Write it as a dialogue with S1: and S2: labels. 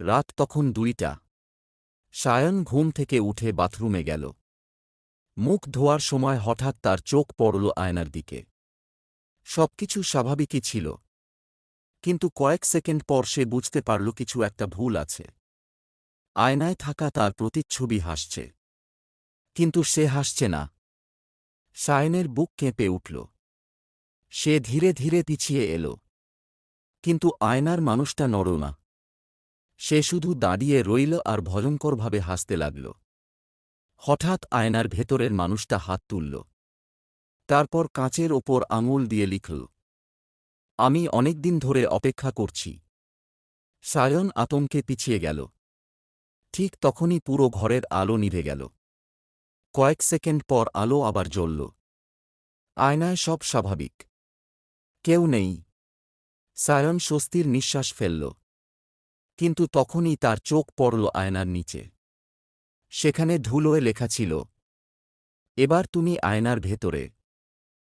S1: রাত তখন 2টা। সায়ন ঘুম থেকে উঠে বাথরুমে গেল। মুখ ধোয়ার সময় হঠাৎ তার চোখ পড়ল আয়নার দিকে। সবকিছু স্বাভাবিকই ছিল, কিন্তু কয়েক সেকেন্ড পর সে বুঝতে পারল কিছু একটা ভুল আছে। আয়নায় থাকা তার প্রতিচ্ছবি হাসছে, কিন্তু সে হাসছে না। সায়নের বুক কেঁপে উঠল। সে ধীরে ধীরে পিছিয়ে এল, কিন্তু আয়নার মানুষটা নড়ল না। সে শুধু দাঁড়িয়ে রইল আর ভয়ঙ্করভাবে হাসতে লাগল। হঠাৎ আয়নার ভেতরের মানুষটা হাত তুলল। তারপর কাঁচের ওপর আঙুল দিয়ে লিখল, আমি অনেকদিন ধরে অপেক্ষা করছি। সায়ন আতঙ্কে পিছিয়ে গেল। ঠিক তখনই পুরো ঘরের আলো নিভে গেল। কয়েক সেকেন্ড পর আলো আবার জ্বলল। আয়নায় সব স্বাভাবিক, কেউ নেই। সায়ন স্বস্তির নিঃশ্বাস ফেলল। কিন্তু তখনই তার চোখ পড়ল আয়নার নিচে। সেখানে ধুলোয় লেখা ছিল, এবার তুমি আয়নার ভেতরে।